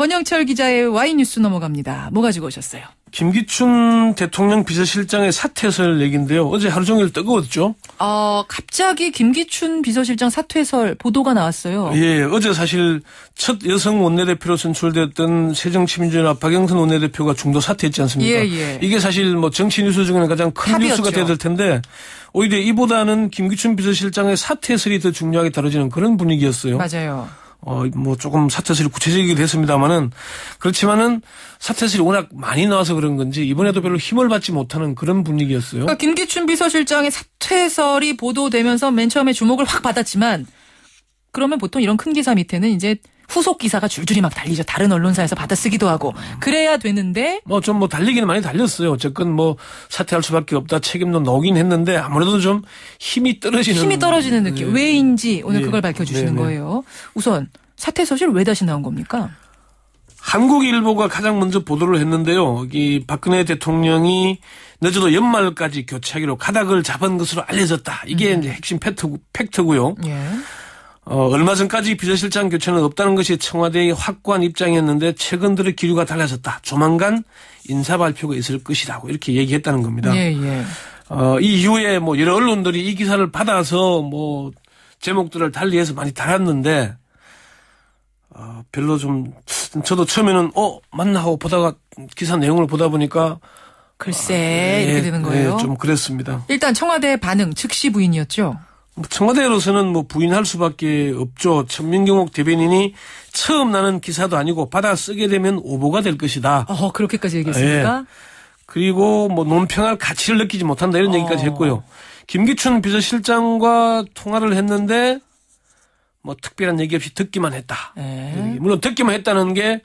권영철 기자의 와이뉴스 넘어갑니다. 뭐 가지고 오셨어요? 김기춘 대통령 비서실장의 사퇴설 얘기인데요. 어제 하루 종일 뜨거웠죠. 갑자기 김기춘 비서실장 사퇴설 보도가 나왔어요. 예, 어제 사실 첫 여성 원내대표로 선출됐던 새정치민주연합 박영선 원내대표가 중도 사퇴했지 않습니까? 예. 이게 사실 뭐 정치 뉴스 중에는 가장 큰 탑이었죠. 뉴스가 돼야 될 텐데 오히려 이보다는 김기춘 비서실장의 사퇴설이 더 중요하게 다뤄지는 그런 분위기였어요. 맞아요. 뭐 조금 사퇴설이 구체적이게 됐습니다만은 그렇지만은 사퇴설이 워낙 많이 나와서 그런 건지 이번에도 별로 힘을 받지 못하는 그런 분위기였어요. 그러니까 김기춘 비서실장의 사퇴설이 보도되면서 맨 처음에 주목을 확 받았지만 그러면 보통 이런 큰 기사 밑에는 이제 후속 기사가 줄줄이 막 달리죠. 다른 언론사에서 받아쓰기도 하고 그래야 되는데 좀 달리기는 많이 달렸어요. 어쨌건 뭐 사퇴할 수밖에 없다 책임도 나오긴 했는데 아무래도 좀 힘이 떨어지는 느낌. 네. 왜인지 오늘 네. 그걸 밝혀주시는 네. 거예요. 우선 사퇴 소식 왜 다시 나온 겁니까? 한국일보가 가장 먼저 보도를 했는데요. 이 박근혜 대통령이 늦어도 연말까지 교체하기로 가닥을 잡은 것으로 알려졌다. 이게 이제 핵심 팩트고요. 예. 얼마 전까지 비서실장 교체는 없다는 것이 청와대의 확고한 입장이었는데 최근 들어 기류가 달라졌다. 조만간 인사 발표가 있을 것이라고 이렇게 얘기했다는 겁니다. 예. 이 이후에 뭐 여러 언론들이 이 기사를 받아서 뭐 제목들을 달리해서 많이 달았는데 별로 저도 처음에는 맞나 하고 보다가 기사 내용을 보다 보니까 글쎄 이렇게 되는 거예요. 좀 그랬습니다. 일단 청와대 반응 즉시 부인이었죠. 청와대로서는 뭐 부인할 수밖에 없죠. 천민경옥 대변인이 처음 나는 기사도 아니고 받아 쓰게 되면 오보가 될 것이다. 그렇게까지 얘기했습니까? 예. 그리고 뭐 논평할 가치를 느끼지 못한다 이런 얘기까지 했고요. 김기춘 비서실장과 통화를 했는데 뭐 특별한 얘기 없이 듣기만 했다. 물론 듣기만 했다는 게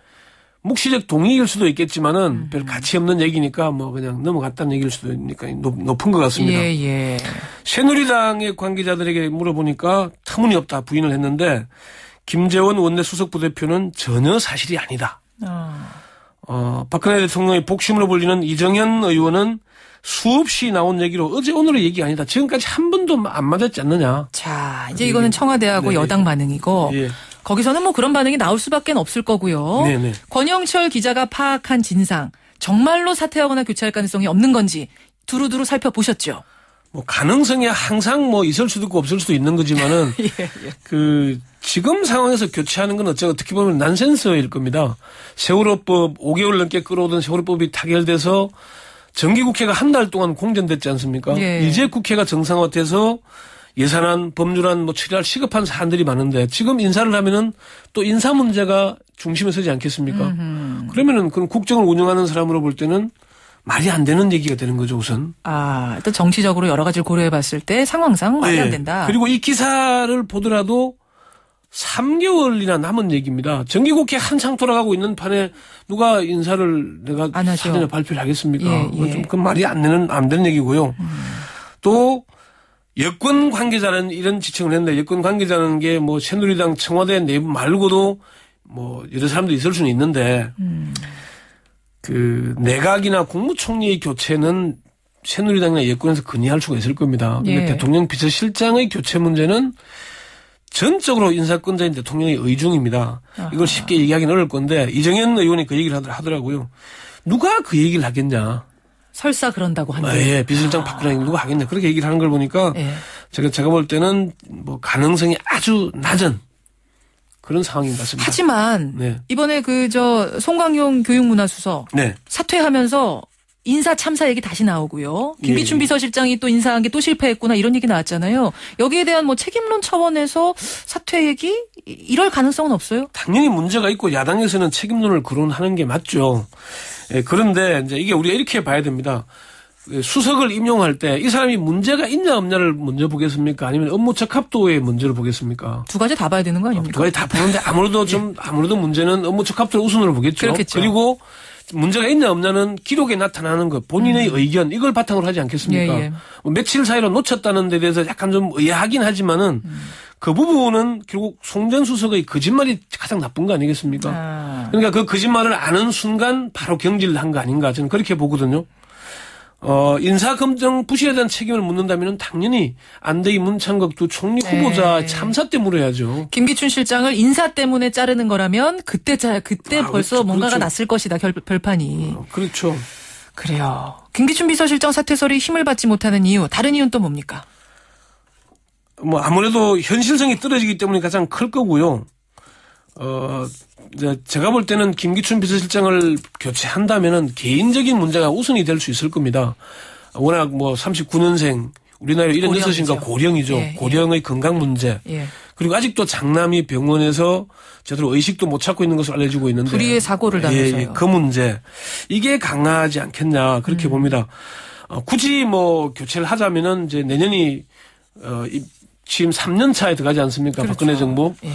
묵시적 동의일 수도 있겠지만은 별 가치 없는 얘기니까 뭐 그냥 넘어갔다는 얘기일 수도 있으니까 높은 것 같습니다. 예. 새누리당의 관계자들에게 물어보니까 터무니없다 부인을 했는데 김재원 원내 수석 부대표는 전혀 사실이 아니다. 박근혜 대통령의 복심으로 불리는 이정현 의원은 수없이 나온 얘기로 어제 오늘의 얘기 아니다. 지금까지 한 번도 안 맞았지 않느냐. 자, 이제 이거는 청와대하고 네. 여당 반응이고 예. 거기서는 뭐 그런 반응이 나올 수밖에 없을 거고요. 네네. 권영철 기자가 파악한 진상 정말로 사퇴하거나 교체할 가능성이 없는 건지 두루두루 살펴보셨죠? 뭐 가능성이 항상 뭐 있을 수도 있고 없을 수도 있는 거지만은 지금 상황에서 교체하는 건 어떻게 보면 난센스일 겁니다. 세월호법 5개월 넘게 끌어오던 세월호법이 타결돼서 정기국회가 한 달 동안 공전됐지 않습니까? 예. 이제 국회가 정상화돼서 예산안, 법률안 뭐 처리할 시급한 사안들이 많은데 지금 인사를 하면은 또 인사 문제가 중심에 서지 않겠습니까? 그러면은 그럼 국정을 운영하는 사람으로 볼 때는 말이 안 되는 얘기가 되는 거죠, 우선. 일단 정치적으로 여러 가지를 고려해 봤을 때 상황상 말이 안 된다. 그리고 이 기사를 보더라도 3개월이나 남은 얘기입니다. 정기국회 한창 돌아가고 있는 판에 누가 인사를 내가 사전에 발표를 하겠습니까? 좀 그 말이 안 되는 얘기고요. 또 여권 관계자는 이런 지칭을 했는데 여권 관계자는 게 뭐 새누리당 청와대 내부 말고도 뭐 여러 사람도 있을 수는 있는데 그 내각이나 국무총리의 교체는 새누리당이나 여권에서 건의할 수가 있을 겁니다. 근데 대통령 비서실장의 교체 문제는 전적으로 인사권자인 대통령의 의중입니다. 이걸 쉽게 얘기하기는 어려울 건데 이정현 의원이 그 얘기를 하더라고요. 누가 그 얘기를 하겠냐. 설사 그런다고 한데. 비서실장 바꾸라니 누가 하겠냐. 그렇게 얘기를 하는 걸 보니까 제가 볼 때는 뭐 가능성이 아주 낮은 그런 상황인 것 같습니다. 하지만 이번에 송광용 교육문화수석 사퇴하면서 인사 참사 얘기 다시 나오고요. 김기춘 비서실장이 또 인사한 게 또 실패했구나 이런 얘기 나왔잖아요. 여기에 대한 뭐 책임론 차원에서 사퇴 얘기 이럴 가능성은 없어요? 당연히 문제가 있고 야당에서는 책임론을 거론하는 게 맞죠. 그런데 이제 이게 우리가 이렇게 봐야 됩니다. 수석을 임용할 때 이 사람이 문제가 있냐 없냐를 먼저 보겠습니까? 아니면 업무 적합도의 문제를 보겠습니까? 두 가지 다 봐야 되는 거 아닙니까? 두 가지 다 보는데 아무래도 문제는 업무 적합도를 우선으로 보겠죠. 그렇겠죠. 그리고 문제가 있냐 없냐는 기록에 나타나는 것, 본인의 의견 이걸 바탕으로 하지 않겠습니까? 뭐 며칠 사이로 놓쳤다는 데 대해서 약간 좀 의아하긴 하지만은 그 부분은 결국 송전 수석의 거짓말이 가장 나쁜 거 아니겠습니까? 그러니까 그 거짓말을 아는 순간 바로 경질을 한 거 아닌가 저는 그렇게 보거든요. 인사검증 부실에 대한 책임을 묻는다면 당연히 안대희, 문창극 두 총리 후보자 참사 때 물어야죠. 김기춘 실장을 인사 때문에 자르는 거라면 그때 벌써 그렇죠. 뭔가가 났을 것이다, 별판이. 그렇죠. 그래요. 김기춘 비서실장 사퇴설이 힘을 받지 못하는 이유, 다른 이유는 또 뭡니까? 아무래도 현실성이 떨어지기 때문에 가장 클 거고요. 제가 볼 때는 김기춘 비서실장을 교체한다면은 개인적인 문제가 우선이 될 수 있을 겁니다. 워낙 39년생, 우리나라 76인가 고령이죠. 예, 고령의 건강 문제. 예. 그리고 아직도 장남이 병원에서 제대로 의식도 못 찾고 있는 것으로 알려지고 있는데. 불의의 사고를 당해서요. 그 문제. 이게 강하지 않겠냐, 그렇게 봅니다. 굳이 교체를 하자면은 이제 내년이, 지금 3년 차에 들어가지 않습니까? 그렇죠. 박근혜 정부. 예.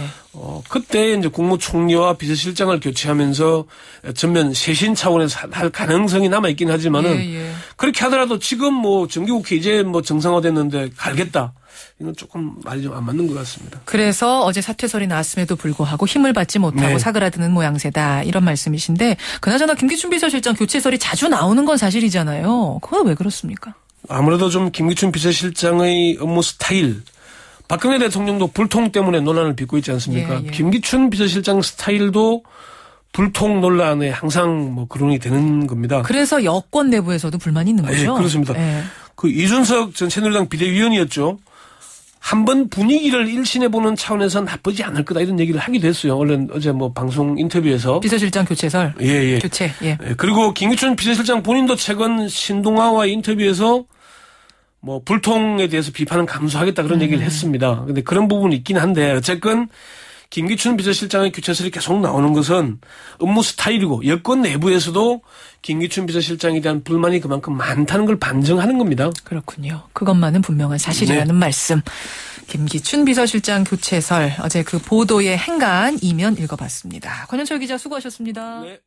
그때 이제 국무총리와 비서실장을 교체하면서 전면 쇄신 차원에서 할 가능성이 남아있긴 하지만은 그렇게 하더라도 지금 정기국회 이제 정상화됐는데 갈겠다. 이건 조금 말이 좀 안 맞는 것 같습니다. 그래서 어제 사퇴설이 나왔음에도 불구하고 힘을 받지 못하고 사그라드는 모양새다. 이런 말씀이신데 그나저나 김기춘 비서실장 교체설이 자주 나오는 건 사실이잖아요. 그건 왜 그렇습니까? 아무래도 좀 김기춘 비서실장의 업무 스타일, 박근혜 대통령도 불통 때문에 논란을 빚고 있지 않습니까? 김기춘 비서실장 스타일도 불통 논란에 항상 거론이 되는 겁니다. 그래서 여권 내부에서도 불만이 있는 거죠? 네, 그렇습니다. 이준석 전 새누리당 비대위원이었죠. 한번 분위기를 일신해보는 차원에서 나쁘지 않을 거다 이런 얘기를 하기도 했어요. 어제 방송 인터뷰에서. 비서실장 교체설. 예. 교체. 그리고 김기춘 비서실장 본인도 최근 신동아와 인터뷰에서 불통에 대해서 비판은 감수하겠다 그런 얘기를 했습니다. 근데 그런 부분이 있긴 한데 어쨌건 김기춘 비서실장의 교체설이 계속 나오는 것은 업무 스타일이고 여권 내부에서도 김기춘 비서실장에 대한 불만이 그만큼 많다는 걸 반증하는 겁니다. 그렇군요. 그것만은 분명한 사실이라는 말씀. 김기춘 비서실장 교체설 어제 그 보도의 행간 이면 읽어봤습니다. 권현철 기자 수고하셨습니다. 네.